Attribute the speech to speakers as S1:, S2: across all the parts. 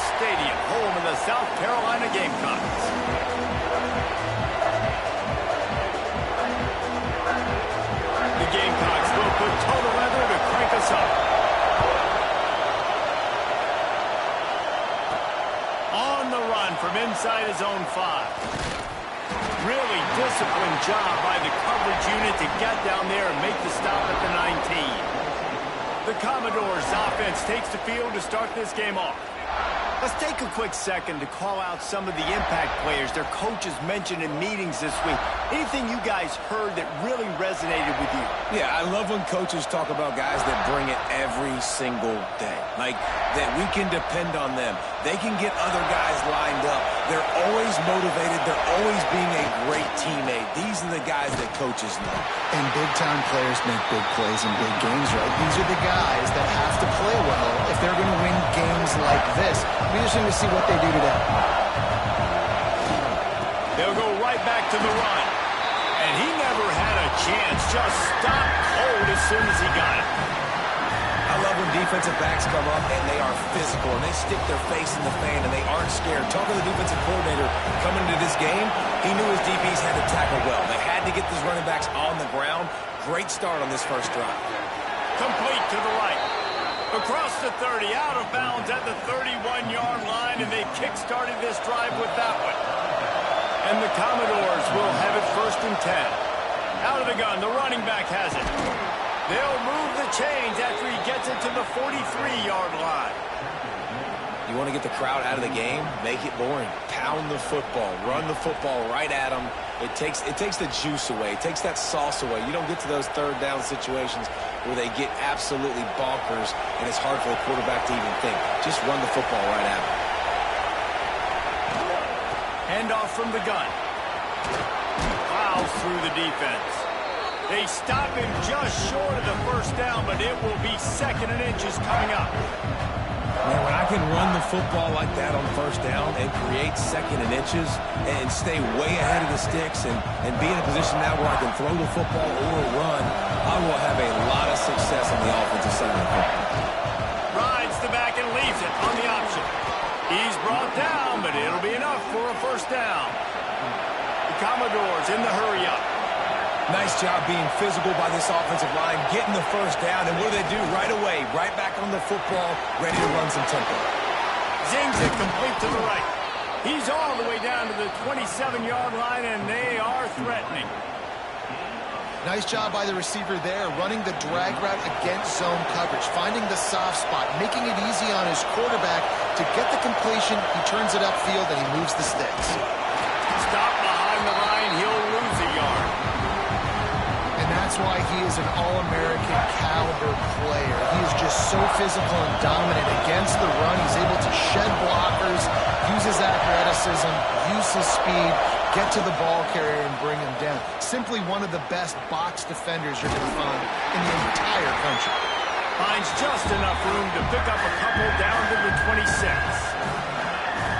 S1: Stadium, home of the South Carolina Gamecocks. The Gamecocks will put total weather to crank us up. On the run from inside his own 5. Really disciplined job by the coverage unit to get down there and make the stop at the 19. The Commodores' offense takes the field to start this game off. Let's take a quick second to call out some of the impact players their coaches mentioned in meetings this week. Anything you guys heard that really resonated with you?
S2: Yeah, I love when coaches talk about guys that bring it every single day. Like, that we can depend on them. They can get other guys lined up. They're always motivated. They're always being a great teammate. These are the guys that coaches know.
S3: And big-time players make big plays in big games, right? These are the guys that have to play well if they're going to win games like this. We just need to see what they do today.
S1: They'll go right back to the run. And he never had a chance. Just stopped cold as soon as he got it.
S2: I love when defensive backs come up and they are physical and they stick their face in the fan and they aren't scared. Talk to the defensive coordinator coming into this game. He knew his DBs had to tackle well. They had to get these running backs on the ground. Great start on this first drive.
S1: Complete to the right. Across the 30, out of bounds at the 31-yard line, and they kick-started this drive with that one. And the Commodores will have it 1st and 10. Out of the gun, the running back has it. They'll move the chains after he gets it to the 43-yard line.
S2: You want to get the crowd out of the game? Make it boring. Pound the football. Run the football right at them. It takes the juice away. It takes that sauce away. You don't get to those third down situations where they get absolutely bonkers and it's hard for the quarterback to even think. Just run the football right at them.
S1: Handoff from the gun. Plows through the defense. They stop him just short of the 1st down, but it will be 2nd and inches coming up.
S2: Man, when I can run the football like that on 1st down and create 2nd and inches and stay way ahead of the sticks and be in a position now where I can throw the football or run, I will have a lot of success on the offensive side of the football.
S1: Rides the back and leaves it on the option. He's brought down, but it'll be enough for a 1st down. The Commodores in the hurry-up.
S2: Nice job being physical by this offensive line, getting the 1st down, and what do they do right away? Right back on the football, ready to run some tempo.
S1: Zings it complete to the right. He's all the way down to the 27-yard line, and they are threatening.
S3: Nice job by the receiver there, running the drag route against zone coverage, finding the soft spot, making it easy on his quarterback to get the completion. He turns it upfield, and he moves the sticks.
S1: Stop behind the line. He'll lose a yard.
S3: And that's why he is an All-American caliber player. He is just so physical and dominant against the run. He's able to shed blockers, use his athleticism, use his speed, get to the ball carrier and bring him down. Simply one of the best box defenders you're going to find in the entire country.
S1: Finds just enough room to pick up a couple down to the 26.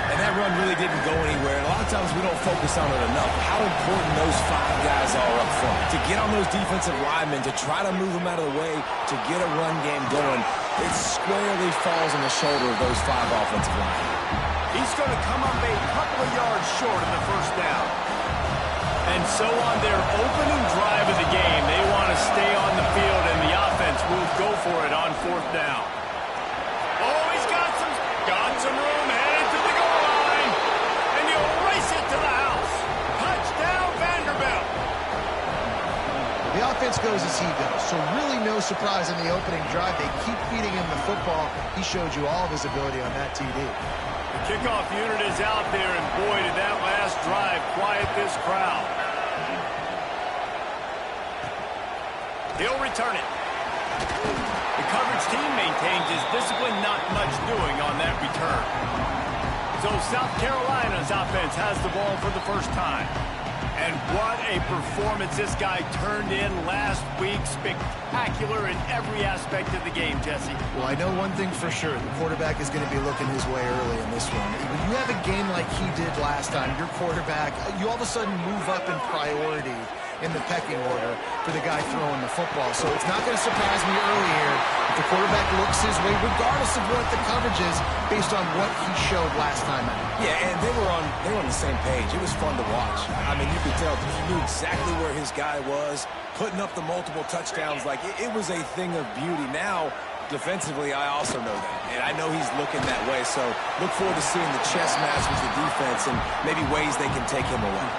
S2: And that run really didn't go anywhere. And a lot of times we don't focus on it enough. How important those 5 guys are up front. To get on those defensive linemen, to try to move them out of the way, to get a run game going, it squarely falls on the shoulder of those 5 offensive linemen.
S1: He's going to come up a couple of yards short of the 1st down. And so on their opening drive of the game, they want to stay on the field, and the offense will go for it on 4th down. Oh, he's got some room, headed to the goal line, and he'll race it to the house. Touchdown, Vanderbilt.
S3: The offense goes as he goes, so really no surprise in the opening drive. They keep feeding him the football. He showed you all of his ability on that TD.
S1: The kickoff unit is out there, and boy, did that last drive quiet this crowd. He'll return it. The coverage team maintains his discipline, not much doing on that return. So South Carolina's offense has the ball for the 1st time. And what a performance this guy turned in last week. Spectacular in every aspect of the game, Jesse.
S3: Well, I know one thing for sure. The quarterback is going to be looking his way early in this one. When you have a game like he did last time, your quarterback, you all of a sudden move up in priority. in the pecking order for the guy throwing the football. So it's not going to surprise me early here if the quarterback looks his way, regardless of what the coverage is, based on what he showed last time out.
S2: Yeah, and they were on the same page. It was fun to watch. I mean, you could tell he knew exactly where his guy was, putting up the multiple touchdowns. Like, it was a thing of beauty. Now, defensively, I also know that, and I know he's looking that way, so look forward to seeing the chess match with the defense and maybe ways they can take him away.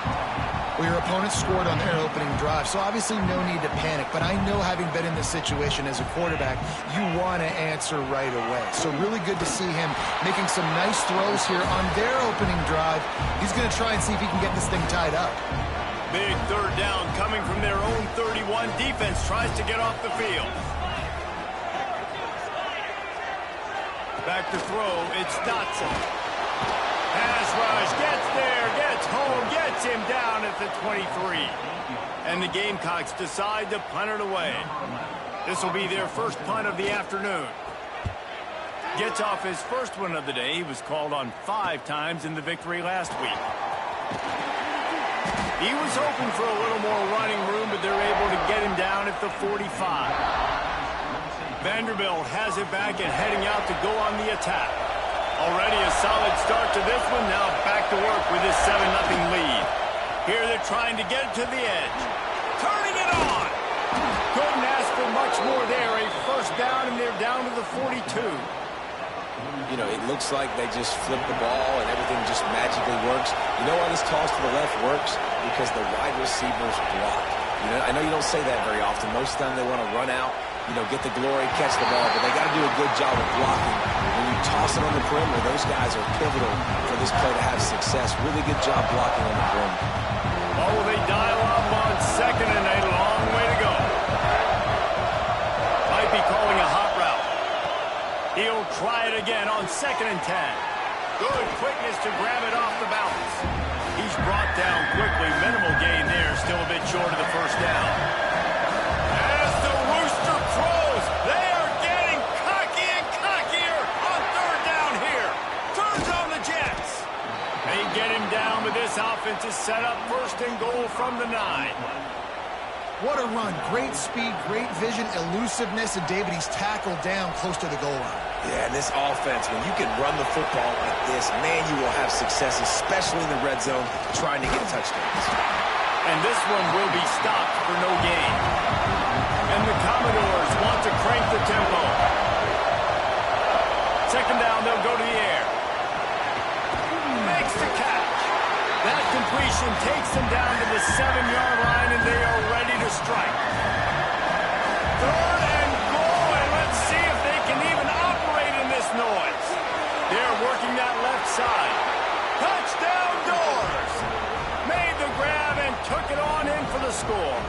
S3: Well, your opponent scored on their opening drive, so obviously no need to panic, but I know having been in this situation as a quarterback, you want to answer right away. So really good to see him making some nice throws here on their opening drive. He's going to try and see if he can get this thing tied up.
S1: Big third down coming from their own 31. Defense tries to get off the field. Back to throw, it's Dotson. Pass rush, gets there, gets home, gets him down at the 23. And the Gamecocks decide to punt it away. This will be their first punt of the afternoon. Gets off his first one of the day. He was called on 5 times in the victory last week. He was hoping for a little more running room, but they're able to get him down at the 45. Vanderbilt has it back and heading out to go on the attack. Already a solid start to this one. Now back to work with his 7-0 lead. Here they're trying to get to the edge. Turning it on. Couldn't ask for much more there. A first down, and they're down to the 42.
S2: You know, it looks like they just flip the ball and everything just magically works. You know why this toss to the left works? Because the wide receivers block. You know, I know you don't say that very often. Most of the time they want to run out, you know, get the glory, catch the ball, but they got to do a good job of blocking. When you toss it on the perimeter, those guys are pivotal for this play to have success. Really good job blocking on the perimeter.
S1: Oh, will they dial up on 2nd and a long way to go? Might be calling a hot route. He'll try it again on 2nd and 10. Good quickness to grab it off the bounce. He's brought down quickly. Minimal gain there. Still a bit short of the first down. As the Rooster throws, they are getting cocky and cockier on 3rd down here. Turns on the Jets. They get him down, but this offense is set up 1st and goal from the 9.
S3: What a run. Great speed, great vision, elusiveness, and David, he's tackled down close to the goal line.
S2: Yeah, and this offense, when you can run the football like this, man, you will have success, especially in the red zone, trying to get touchdowns.
S1: And this one will be stopped for no gain. And the Commodores want to crank the tempo. 2nd down, they'll go to the air. Makes the catch. That completion takes them down to the 7-yard line, and they are ready to strike. 3rd and goal, and let's see if they can even operate in this noise. They're working that left side. Touchdown Doors! Made the grab and took it on in for the score.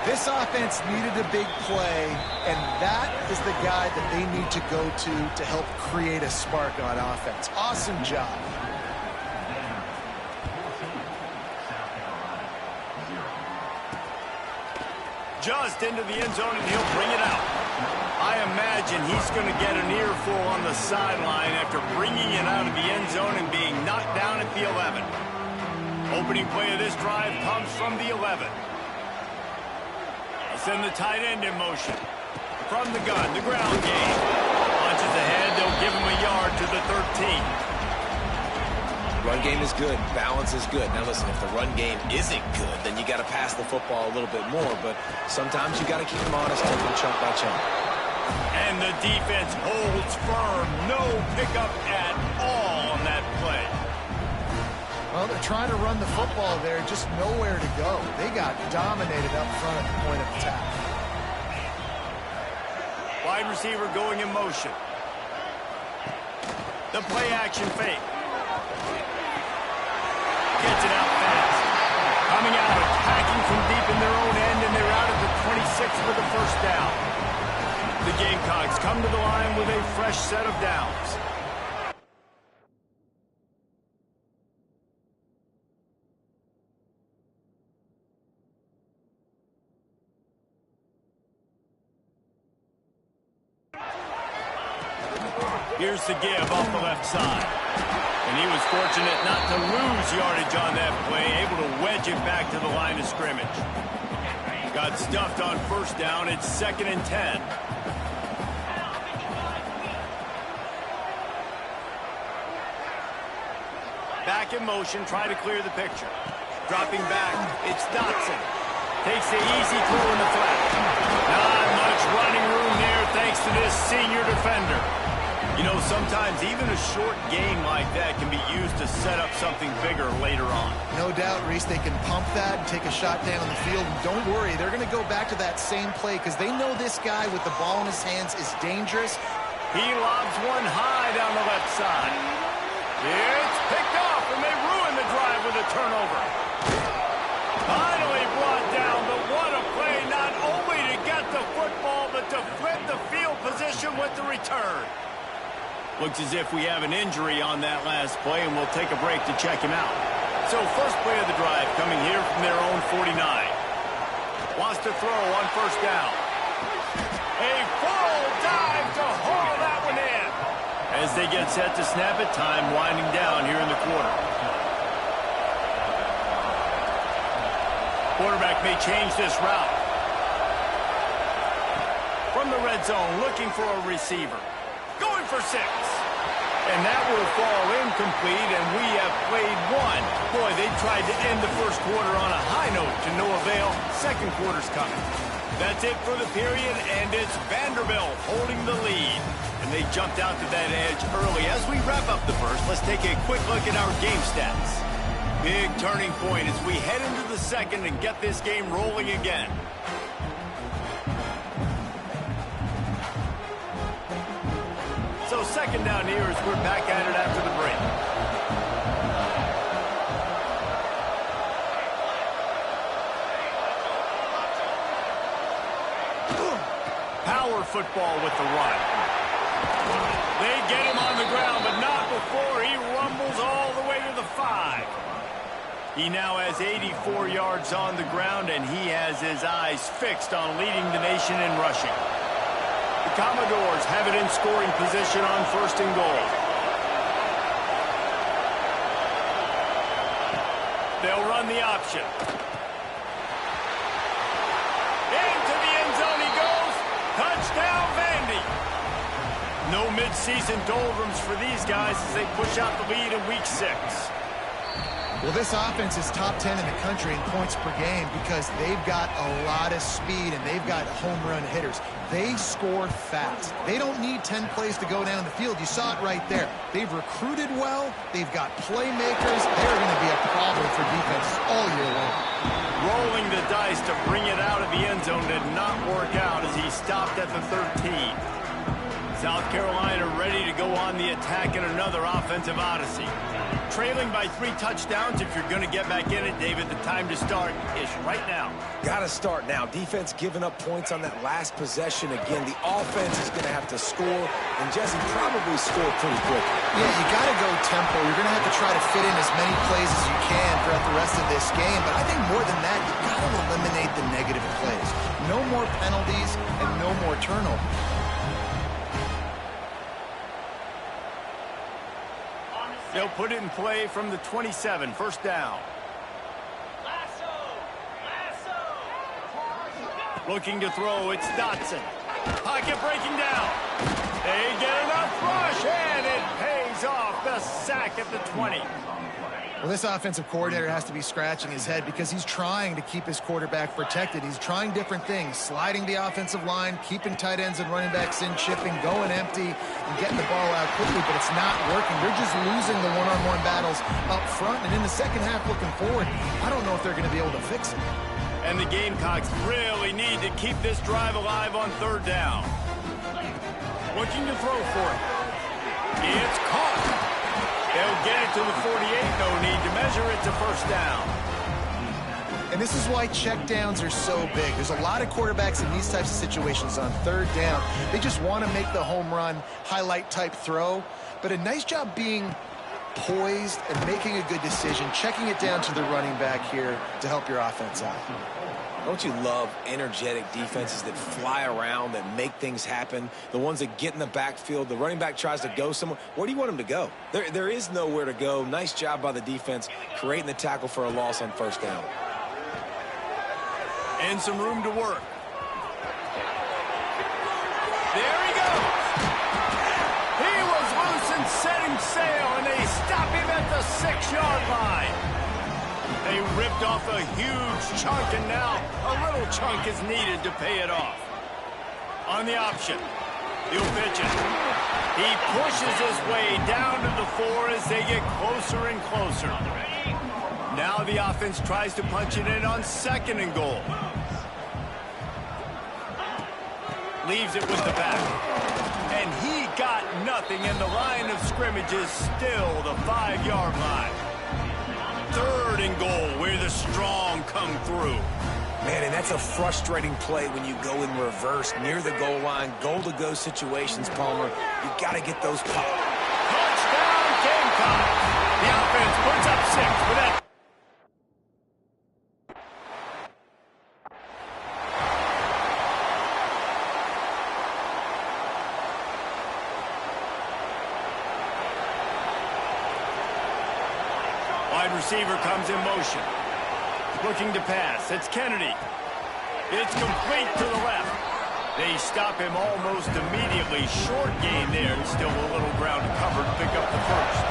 S3: This offense needed a big play, and that is the guy that they need to go to help create a spark on offense. Awesome job.
S1: Just into the end zone, and he'll bring it out. I imagine he's going to get an earful on the sideline after bringing it out of the end zone and being knocked down at the 11. Opening play of this drive comes from the 11. They'll send the tight end in motion. From the gun, the ground game. Launches ahead, they'll give him a yard to the 13.
S2: Run game is good. Balance is good. Now, listen, if the run game isn't good, then you got to pass the football a little bit more. But sometimes you got to keep them honest, take them chunk by chunk.
S1: And the defense holds firm. No pickup at all on that play.
S3: Well, they're trying to run the football there, just nowhere to go. They got dominated up front at the point of attack.
S1: Wide receiver going in motion. The play action fake. Gets it out fast. Coming out, attacking from deep in their own end, and they're out at the 26 with the first down. The Gamecocks come to the line with a fresh set of downs. Here's the give off the left side. And he was fortunate not to lose yardage on that play, able to wedge it back to the line of scrimmage. Got stuffed on first down. It's 2nd and 10. Back in motion, trying to clear the picture. Dropping back, it's Dotson. Takes the easy throw in the flat. Not much running room there thanks to this senior defender. You know, sometimes even a short game like that can be used to set up something bigger later on.
S3: No doubt, Reese, they can pump that and take a shot down the field. And don't worry, they're going to go back to that same play because they know this guy with the ball in his hands is dangerous.
S1: He lobs one high down the left side. It's picked off, and they ruin the drive with a turnover. Finally brought down, but what a play, not only to get the football, but to flip the field position with the return. Looks as if we have an injury on that last play, and we'll take a break to check him out. So first play of the drive coming here from their own 49. Wants to throw on first down. A full dive to haul that one in. As they get set to snap it, time winding down here in the quarter. Quarterback may change this route. From the red zone, looking for a receiver. Going for 6. And that will fall incomplete, and we have played one. Boy, they tried to end the first quarter on a high note to no avail. Second quarter's coming. That's it for the period, and it's Vanderbilt holding the lead. And they jumped out to that edge early. As we wrap up the first, let's take a quick look at our game stats. Big turning point as we head into the second and get this game rolling again. So second down here as we're back at it after the break. Power football with the run. They get him on the ground, but not before he rumbles all the way to the 5. He now has 84 yards on the ground, and he has his eyes fixed on leading the nation in rushing. The Commodores have it in scoring position on first and goal. They'll run the option. Into the end zone he goes. Touchdown, Vandy. No midseason doldrums for these guys as they push out the lead in week 6.
S3: Well, this offense is top 10 in the country in points per game because they've got a lot of speed and they've got home run hitters. They score fast. They don't need 10 plays to go down the field. You saw it right there. They've recruited well. They've got playmakers. They're going to be a problem for defense all year long.
S1: Rolling the dice to bring it out of the end zone did not work out as he stopped at the 13. South Carolina ready to go on the attack in another offensive odyssey. Trailing by 3 touchdowns. If you're going to get back in it, David, the time to start is right now.
S2: Got to start now. Defense giving up points on that last possession. Again, the offense is going to have to score, and Jesse probably score pretty quick.
S3: Yeah, you got to go tempo. You're going to have to try to fit in as many plays as you can throughout the rest of this game. But I think more than that, you got to eliminate the negative plays. No more penalties and no more turnovers.
S1: They'll put it in play from the 27, first down. Looking to throw, it's Dotson. Pocket breaking down. They get enough rush, and it pays off. The sack at the 20.
S3: Well, this offensive coordinator has to be scratching his head because he's trying to keep his quarterback protected. He's trying different things, sliding the offensive line, keeping tight ends and running backs in, chipping, going empty, and getting the ball out quickly, but it's not working. They're just losing the one-on-one battles up front, and in the second half looking forward, I don't know if they're going to be able to fix it.
S1: And the Gamecocks really need to keep this drive alive on third down. Looking to throw for it. It's caught. They'll get it to the 48. No need to measure it to first down.
S3: And this is why checkdowns are so big. There's a lot of quarterbacks in these types of situations on third down. They just want to make the home run, highlight type throw. But a nice job being poised and making a good decision, checking it down to the running back here to help your offense out.
S2: Don't you love energetic defenses that fly around, that make things happen? The ones that get in the backfield, the running back tries to go somewhere. Where do you want him to go? There is nowhere to go. Nice job by the defense creating the tackle for a loss on first down.
S1: And some room to work. There he goes. He was loose and setting sail, and they stop him at the 6-yard line. They ripped off a huge chunk, and now a little chunk is needed to pay it off. On the option, he'll pitch it. He pushes his way down to the 4 as they get closer and closer. Now the offense tries to punch it in on 2nd and goal. Leaves it with the back. And he got nothing, and the line of scrimmage is still the 5-yard line. 3rd and goal, where the strong come through.
S2: Man, and that's a frustrating play when you go in reverse near the goal line, goal-to-go situations, Palmer. You got to get those popped.
S1: Touchdown, Gamecocks. The offense puts up 6 for that. Wide receiver comes in motion. Looking to pass. It's Kennedy. It's complete to the left. They stop him almost immediately. Short gain there. Still a little ground to cover to pick up the first.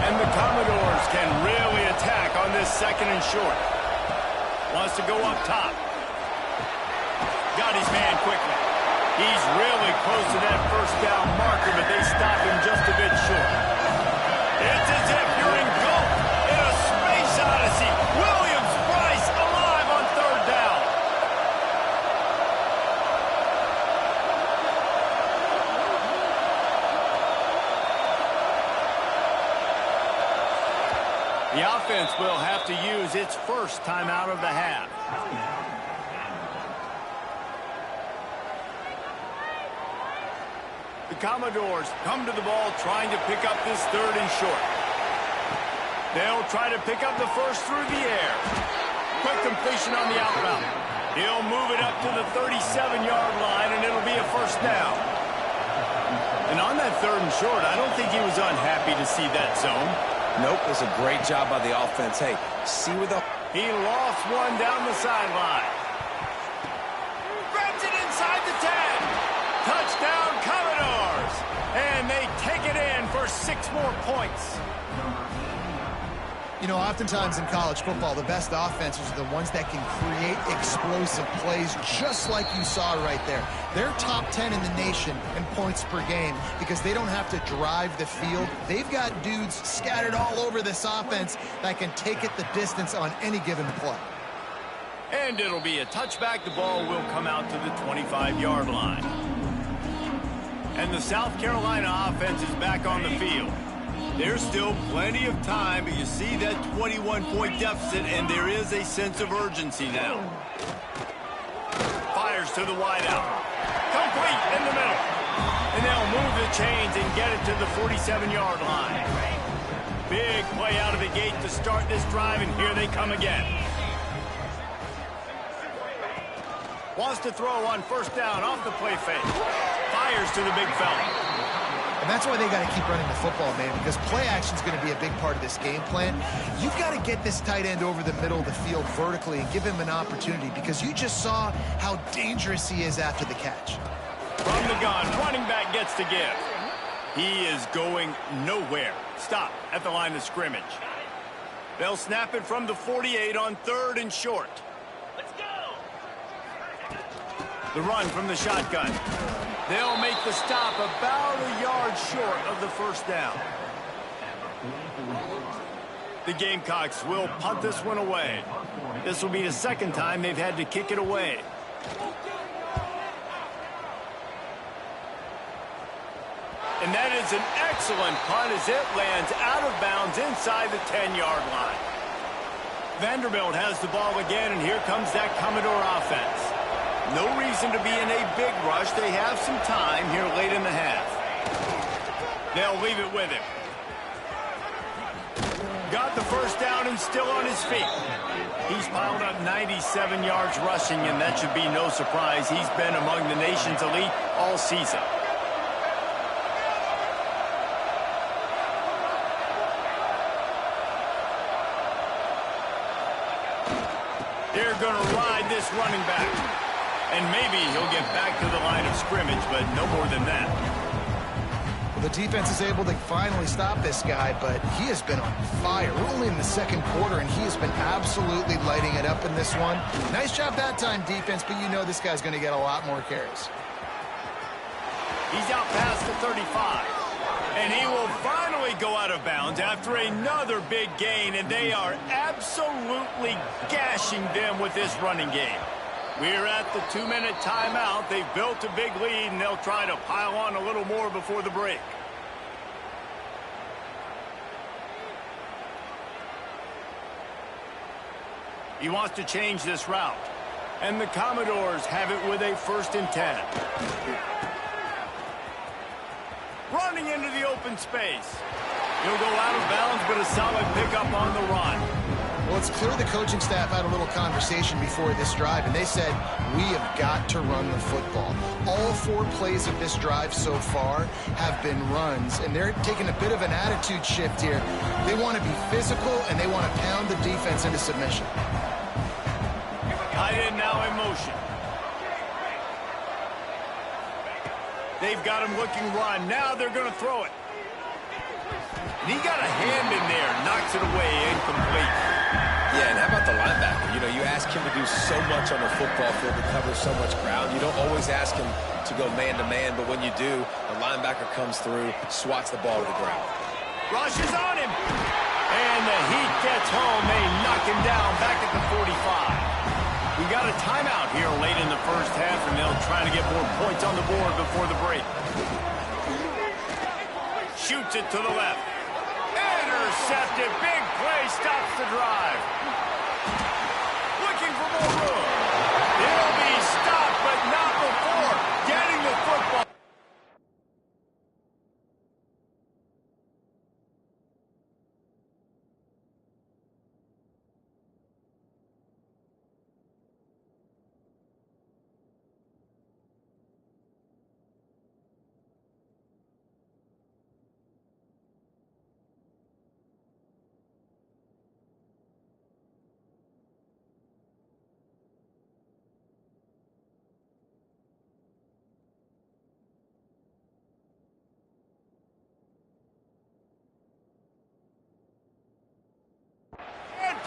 S1: And the Commodores can really attack on this 2nd and short. Wants to go up top. Got his man quickly. He's really close to that first down marker, but they stop him just a bit short. It's as if you're engulfed in a space odyssey. Williams-Brice alive on 3rd down. The offense will have to use its first timeout of the half. The Commodores come to the ball trying to pick up this 3rd and short. They'll try to pick up the first through the air. Quick completion on the out route. He'll move it up to the 37-yard line, and it'll be a first down. And on that 3rd and short, I don't think he was unhappy to see that zone.
S2: Nope, it was a great job by the offense. Hey, see where the...
S1: He lost one down the sideline. Grabs it inside the 10. Touchdown, Commodores. And they take it in for 6 more points.
S3: You know, oftentimes in college football, the best offenses are the ones that can create explosive plays, just like you saw right there. They're top 10 in the nation in points per game because they don't have to drive the field. They've got dudes scattered all over this offense that can take it the distance on any given play.
S1: And it'll be a touchback. The ball will come out to the 25-yard line. And the South Carolina offense is back on the field. There's still plenty of time, but you see that 21-point deficit, and there is a sense of urgency now. Fires to the wideout. Complete in the middle. And they'll move the chains and get it to the 47-yard line. Big play out of the gate to start this drive, and here they come again. Wants to throw on first down off the play fake. Fires to the big fella.
S3: And that's why they got to keep running the football, man, because play action is going to be a big part of this game plan. You've got to get this tight end over the middle of the field vertically and give him an opportunity because you just saw how dangerous he is after the catch.
S1: From the gun, running back gets to give. He is going nowhere. Stop at the line of scrimmage. They'll snap it from the 48 on 3rd and short. Let's go! The run from the shotgun. They'll make the stop about a yard short of the first down. The Gamecocks will punt this one away. This will be the 2nd time they've had to kick it away. And that is an excellent punt as it lands out of bounds inside the 10-yard line. Vanderbilt has the ball again, and here comes that Commodore offense. No reason to be in a big rush. They have some time here late in the half. They'll leave it with him. Got the first down and still on his feet. He's piled up 97 yards rushing, and that should be no surprise. He's been among the nation's elite all season. They're going to ride this running back. And maybe he'll get back to the line of scrimmage, but no more than that.
S3: Well, the defense is able to finally stop this guy, but he has been on fire. We're only in the second quarter, and he has been absolutely lighting it up in this one. Nice job that time, defense, but you know this guy's going to get a lot more carries.
S1: He's out past the 35. And he will finally go out of bounds after another big gain, and they are absolutely gashing them with this running game. We're at the 2-minute timeout. They've built a big lead, and they'll try to pile on a little more before the break. He wants to change this route. And the Commodores have it with a 1st and 10. Running into the open space. He'll go out of bounds, but a solid pickup on the run.
S3: Well, it's clear the coaching staff had a little conversation before this drive, and they said, we have got to run the football. All 4 plays of this drive so far have been runs, and they're taking a bit of an attitude shift here. They want to be physical, and they want to pound the defense into submission.
S1: Tight end now in motion. They've got him looking run. Now they're going to throw it. And he got a hand in there, knocks it away, incomplete.
S2: Yeah, and how about the linebacker? You know, you ask him to do so much on the football field to cover so much ground. You don't always ask him to go man-to-man, but when you do, the linebacker comes through, swats the ball to the ground.
S1: Rush is on him. And the heat gets home. They knock him down back at the 45. We got a timeout here late in the first half, and they'll try to get more points on the board before the break. Shoots it to the left. Intercepted. Big play stops the drive. Looking for more room. He'll be stopped, but not before getting the football.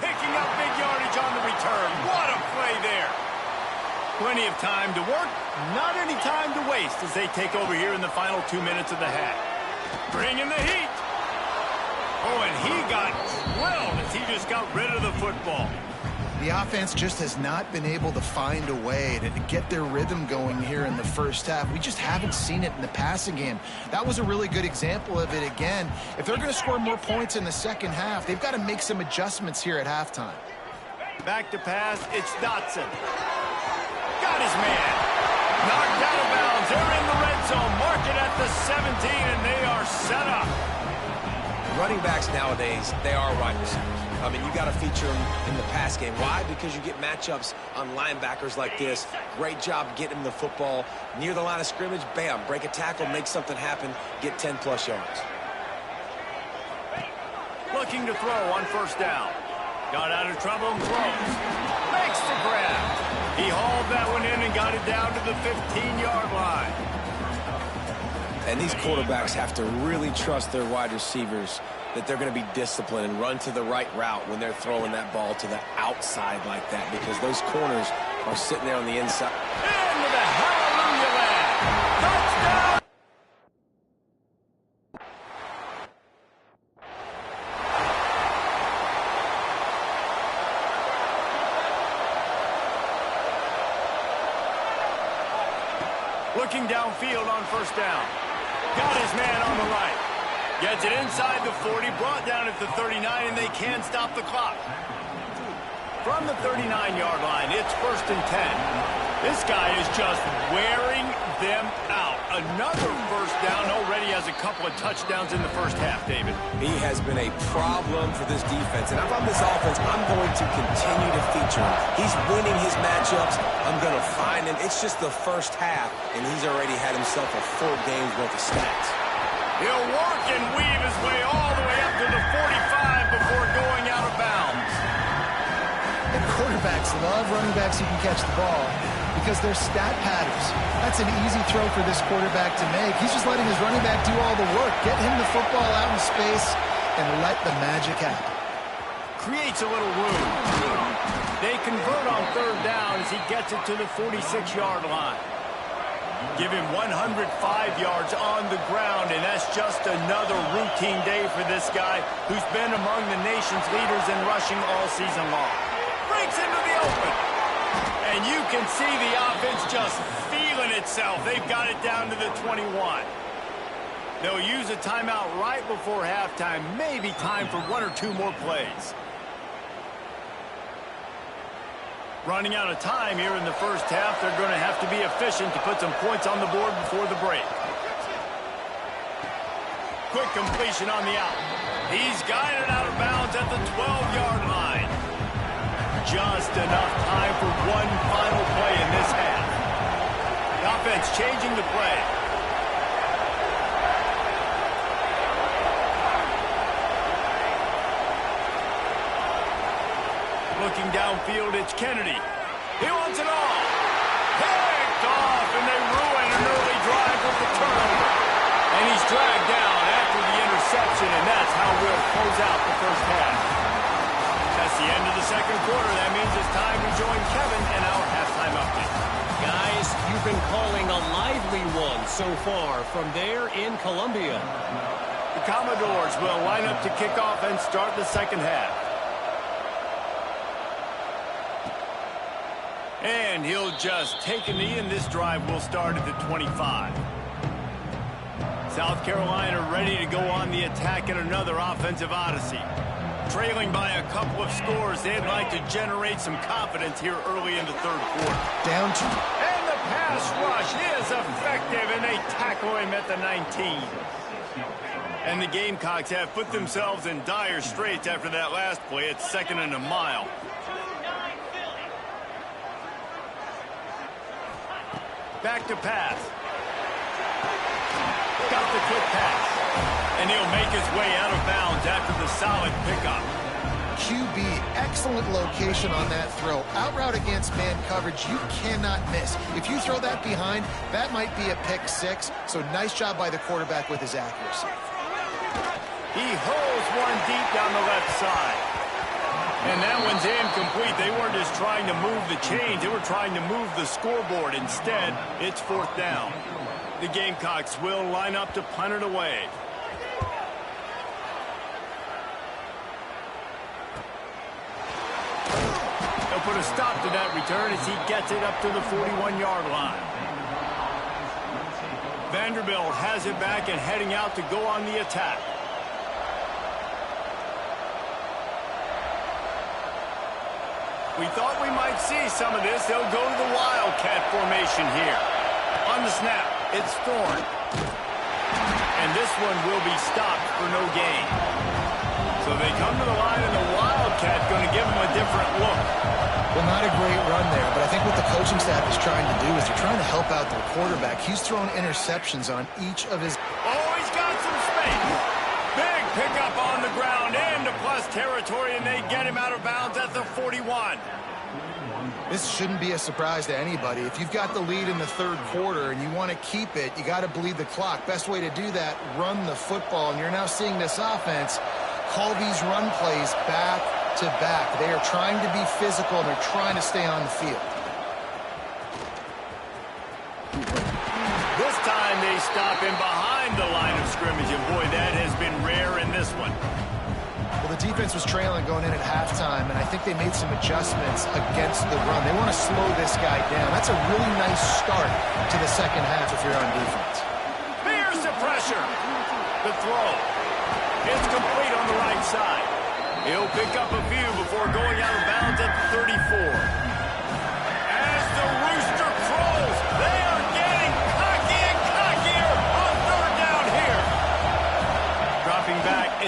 S1: Picking up big yardage on the return. What a play there. Plenty of time to work, not any time to waste as they take over here in the final 2 minutes of the half. Bringing the heat. Oh, and he got drilled as he just got rid of the football.
S3: The offense just has not been able to find a way to get their rhythm going here in the first half. We just haven't seen it in the passing game. That was a really good example of it again. If they're going to score more points in the second half, they've got to make some adjustments here at halftime.
S1: Back to pass, it's Dotson. Got his man. Knocked out of bounds. They're in the red zone. Mark it at the 17, and they are set up.
S2: Running backs nowadays, they are wide receivers. I mean, you got to feature them in the pass game. Why? Because you get matchups on linebackers like this. Great job getting them the football near the line of scrimmage. Bam, break a tackle, make something happen, get 10-plus yards.
S1: Looking to throw on first down. Got out of trouble and throws. Makes the grab. He hauled that one in and got it down to the 15-yard line.
S2: And these quarterbacks have to really trust their wide receivers that they're going to be disciplined and run to the right route when they're throwing that ball to the outside like that, because those corners are sitting there on the inside.
S1: Into the hallelujah land. Touchdown! Looking downfield on first down. Got his man on the right. Gets it inside the 40, brought down at the 39, and they can't stop the clock. From the 39-yard line, it's 1st and 10. This guy is just wearing them out. another first down. Already has a couple of touchdowns in the first half, David.
S2: He has been a problem for this defense. And if I'm this offense, I'm going to continue to feature him. He's winning his matchups. I'm going to find him. It's just the first half, and he's already had himself a full game's worth of stats.
S1: He'll work and weave his way all the way up to the 45 before going out of bounds.
S3: And quarterbacks love running backs who can catch the ball because they're stat patterns. That's an easy throw for this quarterback to make. He's just letting his running back do all the work. Get him the football out in space and let the magic happen.
S1: Creates a little room. They convert on third down as he gets it to the 46-yard line. Give him 105 yards on the ground, and that's just another routine day for this guy who's been among the nation's leaders in rushing all season long. Breaks into the open. And you can see the offense just feeling itself. They've got it down to the 21. They'll use a timeout right before halftime. Maybe time for one or two more plays. Running out of time here in the first half. They're going to have to be efficient to put some points on the board before the break. Quick completion on the out. He's guided out of bounds at the 12-yard line. Just enough time for one final play in this half. The offense changing the play. Looking downfield, it's Kennedy. He wants it all. Picked off, and they ruin an early drive with the turnover. And he's dragged down after the interception, and that's how we'll close out the first half. That's the end of the second quarter. That means it's time to join Kevin and our halftime update.
S4: Guys, you've been calling a lively one so far from there in Columbia.
S1: The Commodores will line up to kick off and start the second half. And he'll just take a knee, and this drive will start at the 25. South Carolina ready to go on the attack in another offensive odyssey. Trailing by a couple of scores, they'd like to generate some confidence here early in the third quarter.
S3: Down to...
S1: And the pass rush is effective, and they tackle him at the 19. And the Gamecocks have put themselves in dire straits after that last play. It's 2nd and a mile. Back to pass. Got the quick pass. And he'll make his way out of bounds after the solid pickup.
S3: QB, excellent location on that throw. Out route against man coverage, you cannot miss. If you throw that behind, that might be a pick six. So nice job by the quarterback with his accuracy.
S1: He holds one deep down the left side. And that one's incomplete. They weren't just trying to move the chains. They were trying to move the scoreboard. Instead, it's fourth down. The Gamecocks will line up to punt it away. They'll put a stop to that return as he gets it up to the 41-yard line. Vanderbilt has it back and heading out to go on the attack. We thought we might see some of this. They'll go to the Wildcat formation here. On the snap, it's Thorne. And this one will be stopped for no gain. So they come to the line, and the Wildcat going to give them a different look.
S3: Well, not a great run there, but I think what the coaching staff is trying to do is they're trying to help out their quarterback. He's thrown interceptions on each of his...
S1: Oh, he's got some space. Big pickup on the ground into plus territory, and they get him out of bounds at the 41.
S3: This shouldn't be a surprise to anybody. If you've got the lead in the third quarter and you want to keep it, you got to bleed the clock. Best way to do that, run the football. And you're now seeing this offense call these run plays back to back. They are trying to be physical, and they're trying to stay on the field.
S1: This time they stop him behind the line of scrimmage, and boy, that has been rare in this one.
S3: Well, the defense was trailing going in at halftime, and I think they made some adjustments against the run. They want to slow this guy down. That's a really nice start to the second half if you're on defense.
S1: Fears the pressure. The throw. It's complete on the right side. He'll pick up a few before going out of bounds at the 34. As the rooster crows, they are getting cocky and cocky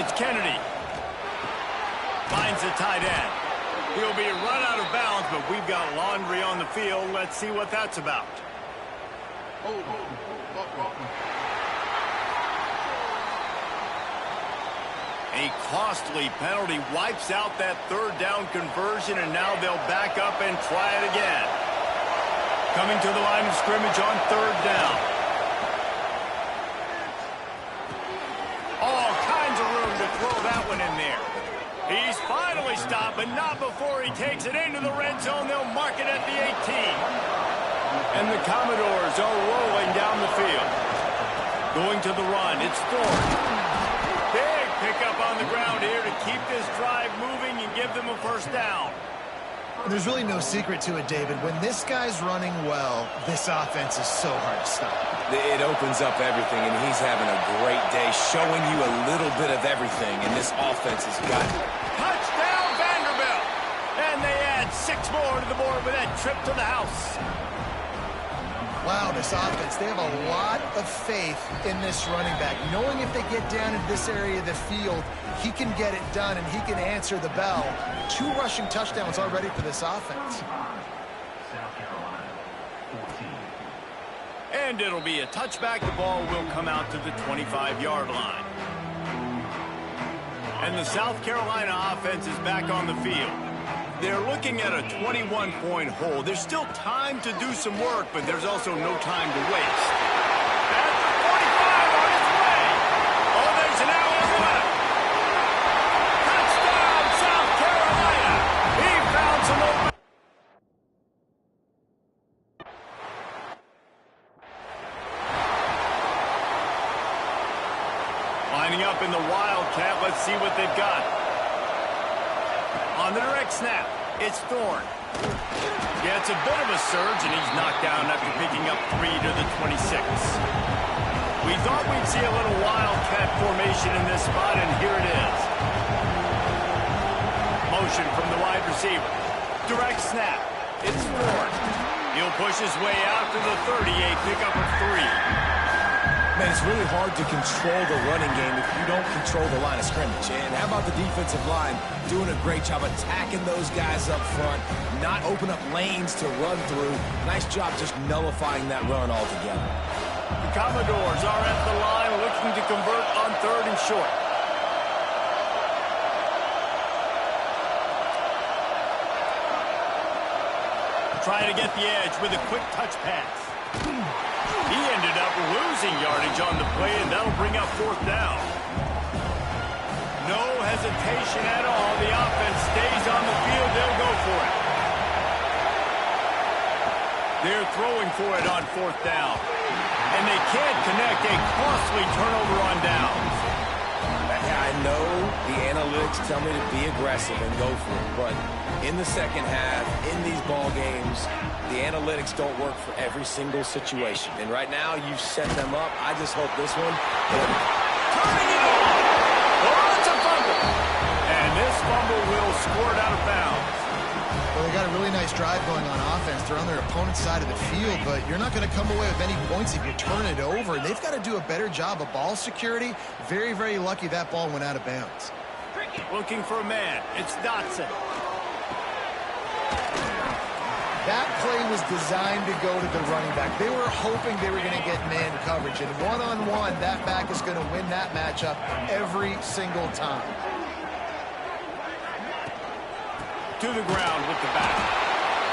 S1: It's Kennedy. Finds the tight end. He'll be run out of bounds, but we've got laundry on the field. Let's see what that's about. A costly penalty wipes out that third down conversion, and now they'll back up and try it again. Coming to the line of scrimmage on third down. All kinds of room to throw that one in there. He's finally stopped, but not before he takes it into the red zone. They'll mark it at the 18. And the Commodores are rolling down the field. Going to the run, it's Thorne. Big pickup on the ground here to keep this drive moving and give them a first down.
S3: There's really no secret to it, David. When this guy's running well, this offense is so hard to stop.
S2: It opens up everything, and he's having a great day, showing you a little bit of everything, and this offense has got it.
S1: Touchdown, Vanderbilt! And they add 6 more to the board with that trip to the house.
S3: Wow, this offense, they have a lot of faith in this running back, knowing if they get down into this area of the field, he can get it done and he can answer the bell. 2 rushing touchdowns already for this offense.
S1: And it'll be a touchback. The ball will come out to the 25-yard line. And the South Carolina offense is back on the field. They're looking at a 21-point hole. There's still time to do some work, but there's also no time to waste. At the 45 on its way. Oh, there's an alley left. Touchdown, South Carolina. He found some open. Lining up in the Wildcat. Let's see what they've got. On the direct snap, it's Thorne. Yeah, it's a bit of a surge, and he's knocked down after picking up 3 to the 26. We thought we'd see a little Wildcat formation in this spot, and here it is. Motion from the wide receiver. Direct snap, it's Thorne. He'll push his way out to the 38, pickup of 3.
S2: Man, it's really hard to control the running game if you don't control the line of scrimmage. And how about the defensive line doing a great job attacking those guys up front, not open up lanes to run through. Nice job just nullifying that run altogether.
S1: The Commodores are at the line looking to convert on 3rd and short. Trying to get the edge with a quick touch pass. He ended up losing yardage on the play, and that'll bring up 4th down. No hesitation at all. The offense stays on the field. They'll go for it. They're throwing for it on 4th down. And they can't connect. A costly turnover on downs.
S2: I know the analytics tell me to be aggressive and go for it, but in the second half, in these ball games, the analytics don't work for every single situation. And right now, you've set them up. I just hope this one...
S1: Turning it on! Oh, it's a fumble! And this fumble will score it out of bounds.
S3: Well, they got a really nice drive going on offense. They're on their opponent's side of the field, but you're not going to come away with any points if you turn it over. They've got to do a better job of ball security. Very, very lucky that ball went out of bounds.
S1: Looking for a man. It's Dotson.
S3: That play was designed to go to the running back. They were hoping they were going to get man coverage, and one-on-one, that back is going to win that matchup every single time.
S1: To the ground with the back.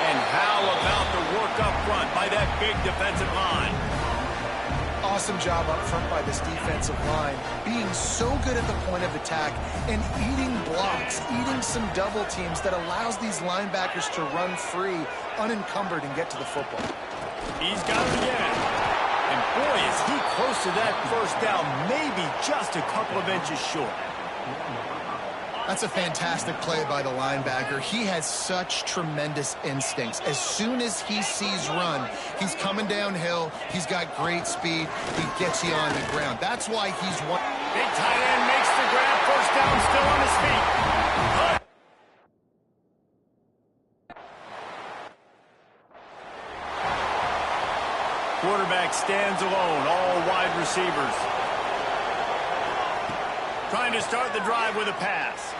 S1: And how about the work up front by that big defensive line?
S3: Awesome job up front by this defensive line, being so good at the point of attack and eating blocks, eating some double teams that allows these linebackers to run free, unencumbered, and get to the football.
S1: He's got it again. And boy, is he close to that first down, maybe just a couple of inches short.
S3: That's a fantastic play by the linebacker. He has such tremendous instincts. As soon as he sees run, he's coming downhill. He's got great speed. He gets you on the ground. That's why he's one.
S1: Big tight end makes the grab. First down, still on his feet. Quarterback stands alone, all wide receivers. Trying to start the drive with a pass.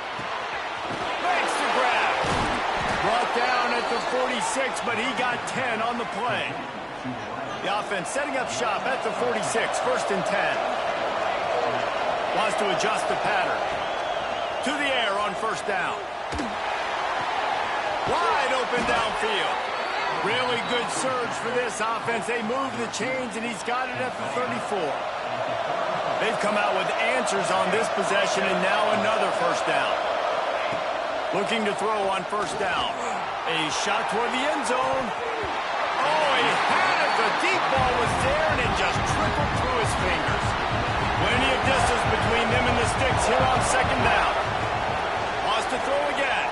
S1: Makes the grab. Brought down at the 46, but he got 10 on the play. The offense setting up shop at the 46, 1st and 10. Wants to adjust the pattern. To the air on 1st down. Wide open downfield. Really good surge for this offense. They move the chains, and he's got it at the 34. They've come out with answers on this possession, and now another 1st down. Looking to throw on 1st down. A shot toward the end zone. Oh, he had it. The deep ball was there, and it just trickled through his fingers. Plenty of distance between them and the sticks here on 2nd down. Wants to throw again.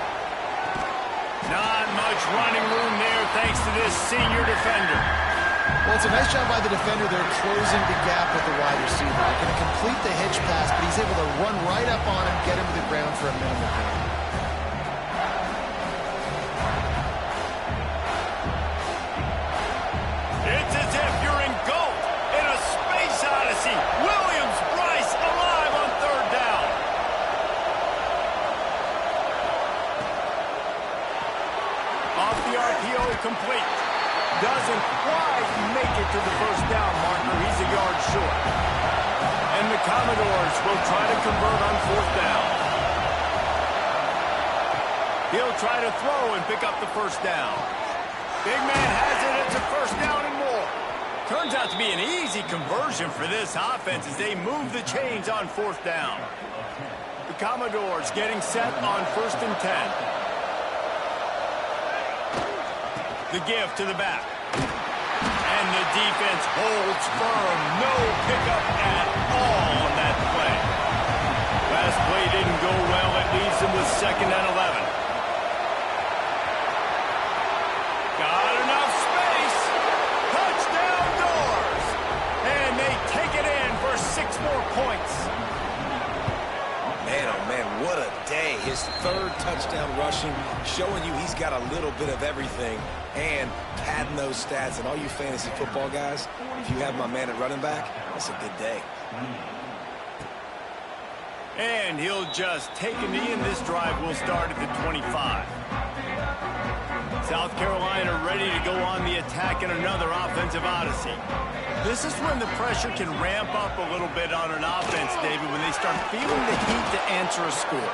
S1: Not much running room there thanks to this senior defender.
S3: Well, it's a nice job by the defender. They're closing the gap with the wide receiver. They're going to complete the hitch pass, but he's able to run right up on him, get him to the ground for a minimal gain.
S1: It's as if you're engulfed in a space odyssey. Williams-Brice alive on 3rd down. Off the RPO, complete. Doesn't quite make it to the 1st down marker. He's a yard short. And the Commodores will try to convert on 4th down. He'll try to throw and pick up the 1st down. Big man has it. It's a 1st down and more. Turns out to be an easy conversion for this offense as they move the chains on 4th down. The Commodores getting set on 1st and 10. The give to the back. And the defense holds firm. No pickup at all on that play. Last play didn't go well. It leaves them with 2nd and 11. Got enough space. Touchdown Doors. And they take it in for 6 more points.
S2: Man, oh man, what a day. His 3rd touchdown rushing, showing you he's got a little bit of everything and padding those stats. And all you fantasy football guys, if you have my man at running back, that's a good day.
S1: And he'll just take a knee, and this drive will start at the 25. South Carolina ready to go on the attack in another offensive odyssey. This is when the pressure can ramp up a little bit on an offense, David, when they start feeling the heat to answer a score.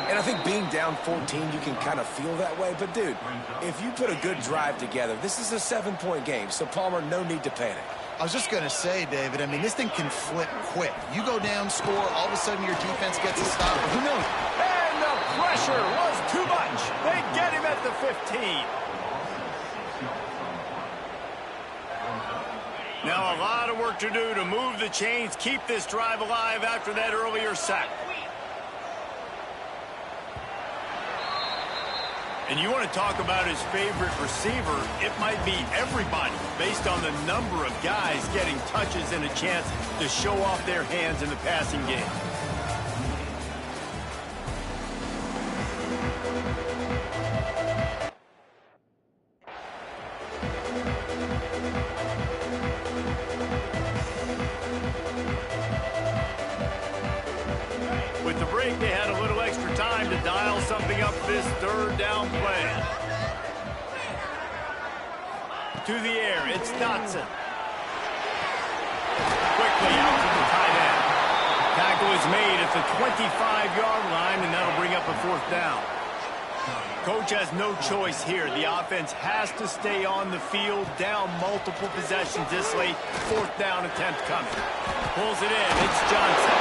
S2: And I think being down 14, you can kind of feel that way. But, dude, if you put a good drive together, this is a 7-point game. So, Palmer, no need to panic.
S3: I was just going to say, David, I mean, this thing can flip quick. You go down, score, all of a sudden your defense gets a stop. Who knows?
S1: And the pressure was too much. They get him at the 15. Now a lot of work to do to move the chains, keep this drive alive after that earlier sack. And you want to talk about his favorite receiver, it might be everybody based on the number of guys getting touches and a chance to show off their hands in the passing game. With the break, they had a little extra time to dial something up this 3rd down play. To the air, it's Dotson. Quickly out to the tight end. Tackle is made at the 25-yard line, and that'll bring up a 4th down. Coach has no choice here. The offense has to stay on the field, down multiple possessions this late. 4th down attempt coming. Pulls it in. It's Johnson.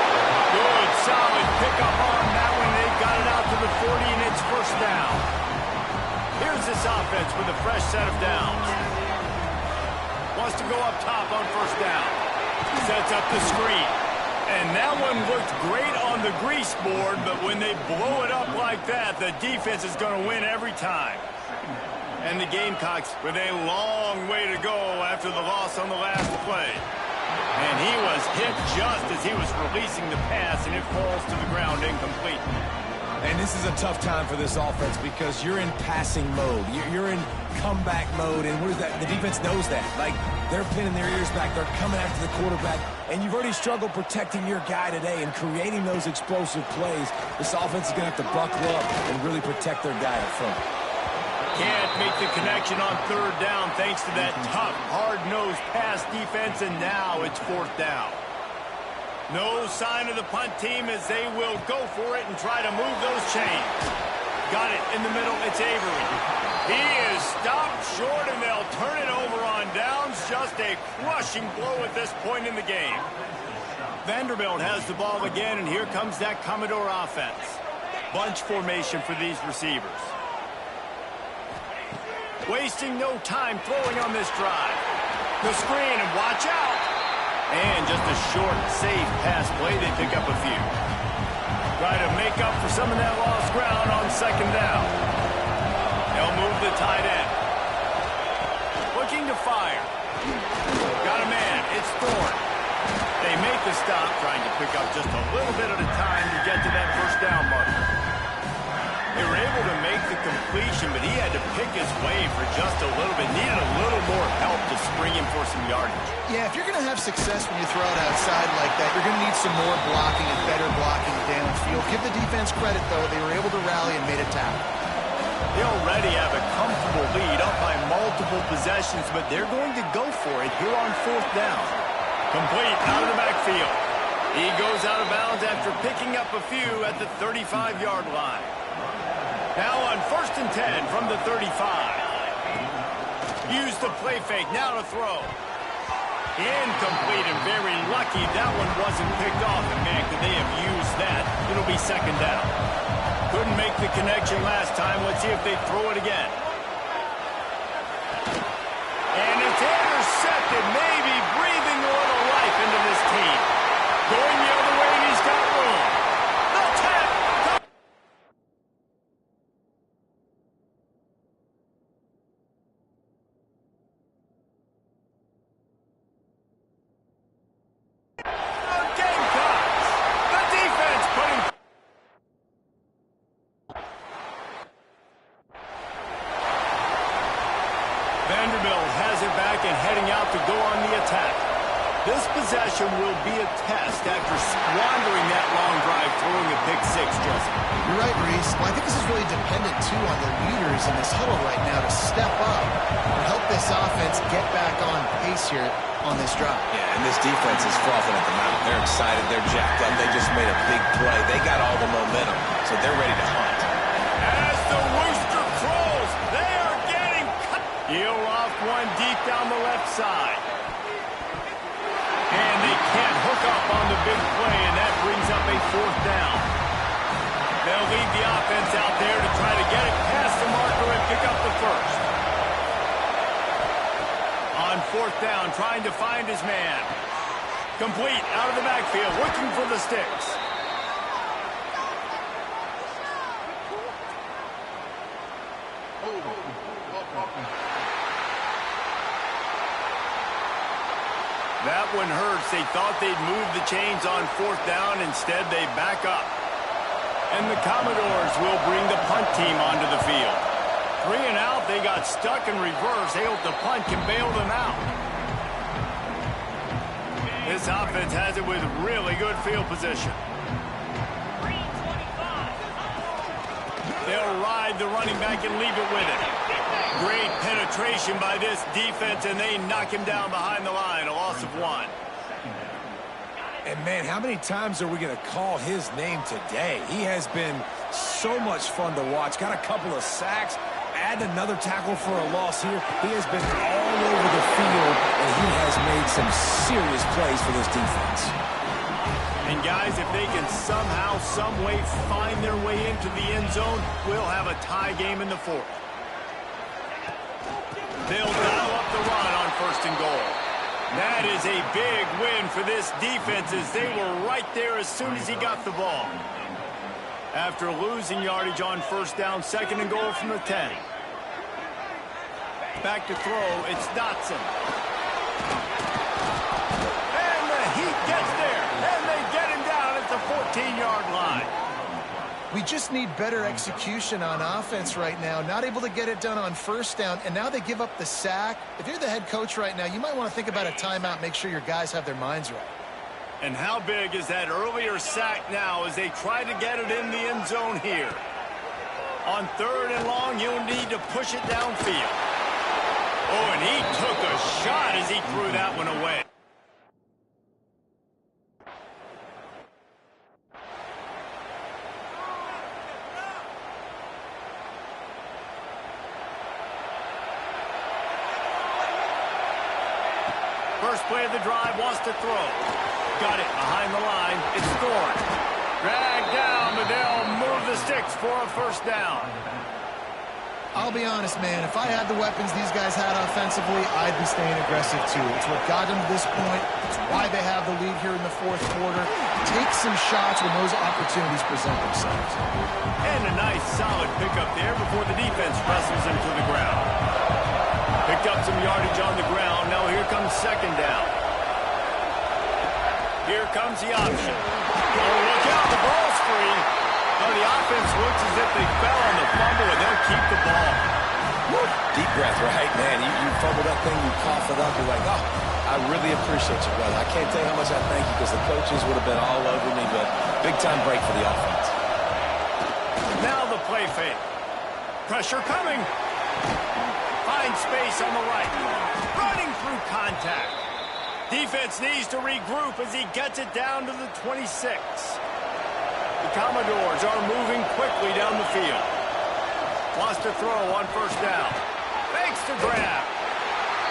S1: Good, solid pickup on that one. They've got it out to the 40, and it's 1st down. Here's this offense with a fresh set of downs. Wants to go up top on 1st down. Sets up the screen. And that one looked great on the grease board, but when they blow it up like that, the defense is going to win every time. And the Gamecocks with a long way to go after the loss on the last play. And he was hit just as he was releasing the pass, and it falls to the ground incomplete.
S2: And this is a tough time for this offense because you're in passing mode. You're in comeback mode, and what is that? The defense knows that. Like, they're pinning their ears back. They're coming after the quarterback, and you've already struggled protecting your guy today and creating those explosive plays. This offense is going to have to buckle up and really protect their guy up front.
S1: Can't make the connection on third down thanks to that tough, hard-nosed pass defense, and now it's fourth down. No sign of the punt team as they will go for it and try to move those chains. Got it in the middle. It's Avery. He is stopped short, and they'll turn it over on downs. Just a crushing blow at this point in the game. Vanderbilt has the ball again, and here comes that Commodore offense. Bunch formation for these receivers. Wasting no time throwing on this drive. The screen, and watch out. And just a short, safe pass play. They pick up a few. Try to make up for some of that lost ground on second down. They'll move the tight end. Looking to fire. Got a man. It's Thorne. They make the stop, trying to pick up just a little bit at a time to get to that first down marker. They were able to make the completion, but he had to pick his way for just a little bit. Needed a little more help to spring him for some yardage.
S3: Yeah, if you're going to have success when you throw it outside like that, you're going to need some more blocking and better blocking downfield. Give the defense credit, though. They were able to rally and made a tackle.
S1: They already have a comfortable lead up by multiple possessions, but they're going to go for it here on fourth down. Complete out of the backfield. He goes out of bounds after picking up a few at the 35-yard line. Now on 1st and 10 from the 35. Use the play fake, now to throw. Incomplete, and very lucky that one wasn't picked off. And man, could they have used that? It'll be second down. Couldn't make the connection last time. Let's see if they throw it again. And it's intercepted, maybe breathing a little life into this team. Going the other way, and he's got room. They'll tap. Vanderbilt has it back and heading out to go on the attack. This possession will be a test after squandering that long drive throwing a pick six, Jesse.
S3: You're right, Reese. Well, I think this is really dependent, too, on the leaders in this huddle right now to step up and help this offense get back on pace here on this drive.
S2: Yeah, and this defense is frothing at the mouth. They're excited. They're jacked up. They just made a big play. They got all the momentum, so they're ready to hunt.
S1: As the rooster crows, they are getting cut. He'll off one deep down the left side. And they can't hook up on the big play, and that brings up a fourth down. They'll lead the offense out there to try to get it past the marker and pick up the first. On fourth down, trying to find his man. Complete out of the backfield, looking for the sticks. That one hurts. They thought they'd move the chains on fourth down. Instead, they back up. And the Commodores will bring the punt team onto the field. 3 and out. They got stuck in reverse. They hope the punt can bail them out. This offense has it with really good field position. They'll ride the running back and leave it with it. Great penetration by this defense, and they knock him down behind the line. A loss of 1.
S2: And, man, how many times are we going to call his name today? He has been so much fun to watch. Got a couple of sacks. Add another tackle for a loss here. He has been all over the field, and he has made some serious plays for this defense.
S1: And, guys, if they can somehow, some way find their way into the end zone, we'll have a tie game in the fourth. They'll dial up the run on 1st and goal. That is a big win for this defense as they were right there as soon as he got the ball. After losing yardage on 1st down, 2nd and goal from the 10. Back to throw, it's Dotson. And the Heat gets there, and they get him down at the 14-yard line.
S3: We just need better execution on offense right now. Not able to get it done on first down, and now they give up the sack. If you're the head coach right now, you might want to think about a timeout, make sure your guys have their minds right.
S1: And how big is that earlier sack now as they try to get it in the end zone here? On 3rd and long, you'll need to push it downfield. Oh, and he took a shot as he threw that one away. First play of the drive, wants to throw. Got it behind the line. It's Thorne. Dragged down, but they'll move the sticks for a first down.
S3: I'll be honest, man. If I had the weapons these guys had offensively, I'd be staying aggressive too. It's what got them to this point. It's why they have the lead here in the fourth quarter. Take some shots when those opportunities present themselves.
S1: And a nice solid pickup there before the defense wrestles him to the ground. Picked up some yardage on the ground. Now here comes second down. Here comes the option. Oh, look out, the ball's free. Oh, the offense looks as if they fell on the fumble, and they'll keep the ball.
S2: Woo. Deep breath, right, man? You fumble that thing, you cough it up, you're like, oh, I really appreciate you, brother. I can't tell you how much I thank you because the coaches would have been all over me, but big-time break for the offense.
S1: Now the play fake. Pressure coming. Finds space on the right. Running through contact. Defense needs to regroup as he gets it down to the 26. The Commodores are moving quickly down the field. Wants to throw on first down. Fakes to grab.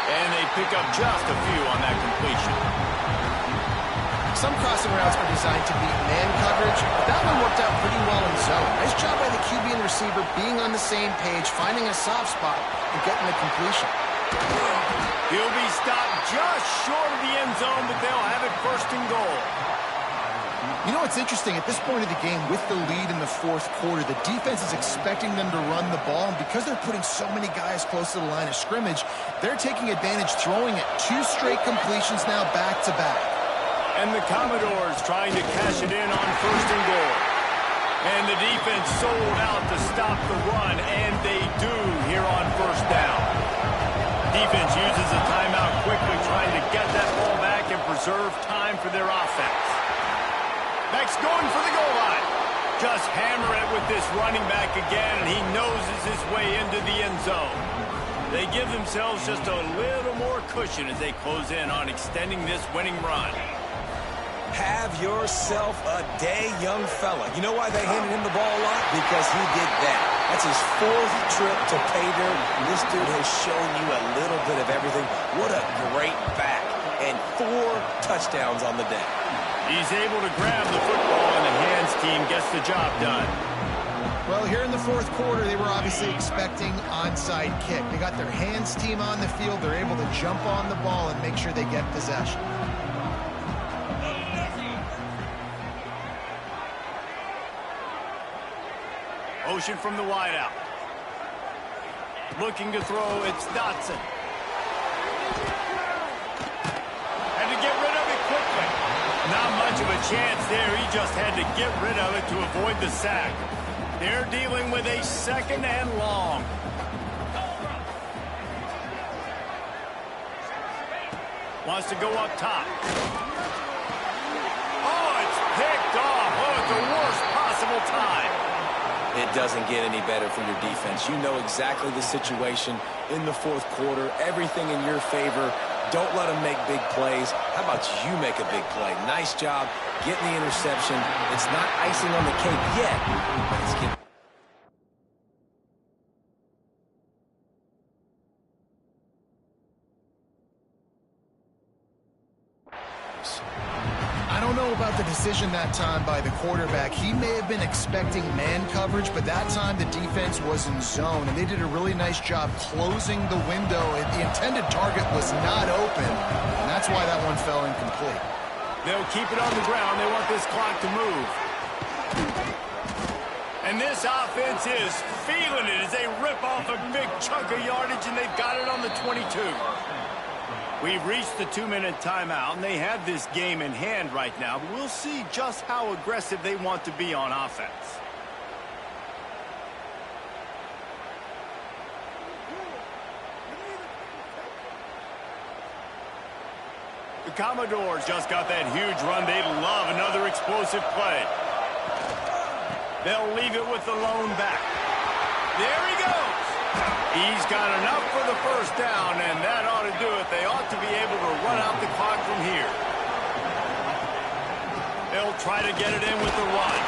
S1: And they pick up just a few on that completion.
S3: Some crossing routes are designed to beat man coverage, but that one worked out pretty well in zone. Nice job by the QB and receiver being on the same page, finding a soft spot, and getting the completion.
S1: He'll be stopped just short of the end zone, but they'll have it first and goal.
S3: You know what's interesting? At this point of the game, with the lead in the fourth quarter, the defense is expecting them to run the ball, and because they're putting so many guys close to the line of scrimmage, they're taking advantage, throwing it 2 straight completions now back-to-back.
S1: And the Commodores trying to cash it in on first and goal. And the defense sold out to stop the run, and they do here on first down. Defense uses a timeout quickly, trying to get that ball back and preserve time for their offense. Next, going for the goal line. Just hammer it with this running back again, and he noses his way into the end zone. They give themselves just a little more cushion as they close in on extending this winning run.
S2: Have yourself a day, young fella. You know why they handed him the ball a lot? Because he did that. That's his 4th trip to pay dirt. This dude has shown you a little bit of everything. What a great back. And 4 touchdowns on the day.
S1: He's able to grab the football, and the hands team gets the job done.
S3: Well, here in the fourth quarter, they were obviously expecting onside kick. They got their hands team on the field. They're able to jump on the ball and make sure they get possession.
S1: Motion from the wideout. Looking to throw, it's Dotson. Had to get rid of it quickly. Not much of a chance there. He just had to get rid of it to avoid the sack. They're dealing with a 2nd and long. Wants to go up top. Oh, it's picked off. Oh, at the worst possible time.
S2: It doesn't get any better for your defense. You know exactly the situation in the fourth quarter. Everything in your favor. Don't let them make big plays. How about you make a big play? Nice job getting the interception. It's not icing on the cake yet, but it's getting...
S3: I don't know about the decision that time by the quarterback. He may have been expecting man coverage, but that time the defense was in zone, and they did a really nice job closing the window. The intended target was not open, and that's why that one fell incomplete.
S1: They'll keep it on the ground. They want this clock to move. And this offense is feeling it as they rip off a big chunk of yardage, and they've got it on the 22. We've reached the 2-minute timeout, and they have this game in hand right now, but we'll see just how aggressive they want to be on offense. The Commodores just got that huge run. They love another explosive play. They'll leave it with the lone back. There he goes. He's got enough for the first down, and that ought to do it. They ought to be able to run out the clock from here. They'll try to get it in with the run.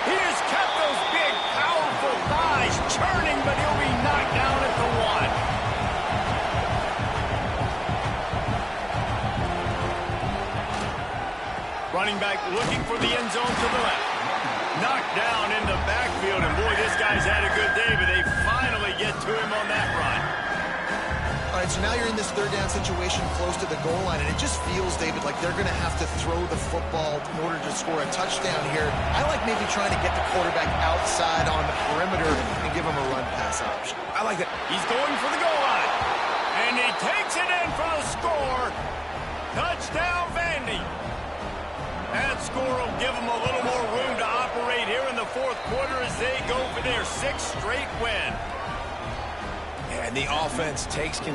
S1: He has kept those big, powerful thighs churning, but he'll be knocked down at the 1. Running back looking for the end zone to the left. Knocked down in the backfield, and boy, this guy's had a good day, but they finally get to him on that run.
S3: All right, so now you're in this third down situation close to the goal line, and it just feels, David, like they're going to have to throw the football in order to score a touchdown here. I like maybe trying to get the quarterback outside on the perimeter and give him a run-pass option.
S2: I like that.
S1: He's going for the goal line, and he takes it in for the score. Touchdown, Vandy. That score will give them a little more room to operate here in the fourth quarter as they go for their 6th straight win.
S2: And the offense takes